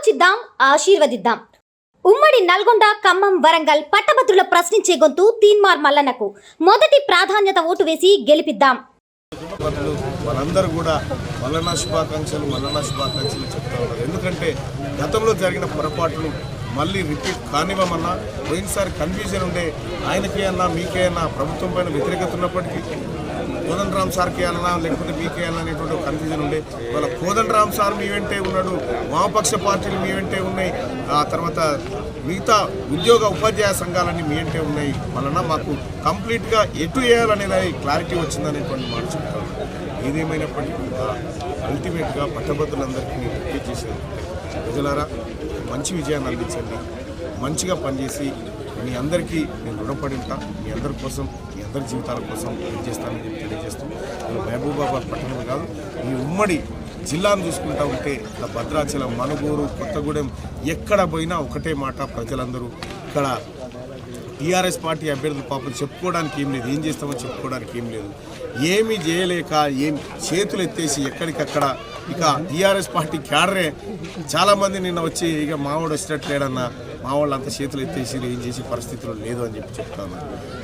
ఆలోచిద్దాం, ఆశీర్వదిద్దాం. ఉమ్మడి నల్గొండ, ఖమ్మం, వరంగల్ పట్టభద్రుల ప్రశ్నించే గొంతు తీన్మార్ మల్లన్నకు మొదటి ప్రాధాన్యత ఓటు వేసి గెలిపిద్దాం. వాళ్ళందరూ కూడా మల్లన్న శుభాకాంక్షలు చెప్తా ఉన్నారు. ఎందుకంటే గతంలో జరిగిన పొరపాటును మళ్ళీ రిపీట్ కానివ్వమన్నా, పోయినసారి కన్ఫ్యూజన్ ఉండే, ఆయనకే అన్నా మీకే అన్నా ప్రభుత్వం పైన వ్యతిరేకత ఉన్నప్పటికీ కోదండరామ్ సార్కి అన్నా లేకపోతే మీకే అన్నా అనేటువంటి కన్ఫ్యూజన్ ఉండే. వాళ్ళ కోదండరామ్ సార్ మీ వెంటే ఉన్నాడు, వామపక్ష పార్టీలు మీ వెంటే ఉన్నాయి, ఆ తర్వాత మిగతా ఉద్యోగ ఉపాధ్యాయ సంఘాలన్నీ మీ వెంటే ఉన్నాయి. వలన మాకు కంప్లీట్గా ఎటు వేయాలనేది క్లారిటీ వచ్చిందనేటువంటి మాట చెప్తాను. ఏదేమైనప్పటికీ అల్టిమేట్గా పట్టభద్రులందరికీ నేను రిక్వెస్ట్ చేసేది, ప్రజలారా మంచి విజయాన్ని అందించండి, మంచిగా పనిచేసి మీ అందరికీ నేను రుణపడి ఉంటా, మీ అందరి కోసం, మీ అందరి జీవితాల కోసం పనిచేస్తానని చెప్పి తెలియజేస్తూ, నేను మహబూబాబాద్ పట్టణం కాదు ఈ ఉమ్మడి జిల్లాను చూసుకుంటా ఉంటే భద్రాచలం, మనుగూరు, కొత్తగూడెం ఎక్కడ పోయినా ఒకటే మాట, ప్రజలందరూ ఇక్కడ టీఆర్ఎస్ పార్టీ అభ్యర్థులు పాపం చెప్పుకోవడానికి ఏం లేదు, ఏం చేస్తామో చెప్పుకోవడానికి ఏం లేదు, ఏమీ చేయలేక ఏం చేతులు ఎత్తేసి ఎక్కడికక్కడ ఇక టీఆర్ఎస్ పార్టీ క్యాడరే చాలామంది నిన్న వచ్చి ఇక మావాడు వచ్చినట్లేడన్నా, మా వాళ్ళు అంత చేతులు ఎత్తేసి ఏం చేసే పరిస్థితులు లేదు అని చెప్పి చెప్తా ఉన్నా.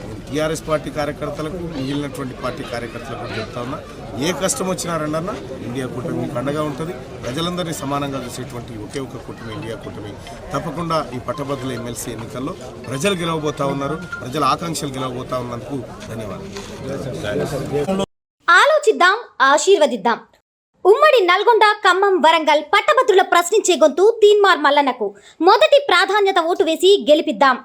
నేను టీఆర్ఎస్ పార్టీ కార్యకర్తలకు, మిగిలినటువంటి పార్టీ కార్యకర్తలకు చెప్తా ఉన్నా, ఏ కష్టం వచ్చినా రండన్నా, ఇండియా కూటమి మీకు అండగా ఉంటుంది. ప్రజలందరినీ సమానంగా చూసేటువంటి ఒకే ఒక కూటమి ఇండియా కూటమి. తప్పకుండా ఈ పట్టభద్రుల ఎమ్మెల్సీ ఎన్నికల్లో ప్రజలు గెలవబోతా ఉన్నారు, ప్రజల ఆకాంక్షలు గెలవబోతా ఉన్నందుకు ధన్యవాదాలు. ఆలోచిద్దాం, ఆశీర్వదిద్దాం. ఉమ్మడి నల్గొండ, ఖమ్మం, వరంగల్ పట్టభద్రుల ప్రశ్నించే గొంతు తీన్మార్ మల్లన్నకు మొదటి ప్రాధాన్యత ఓటు వేసి గెలిపిద్దాం.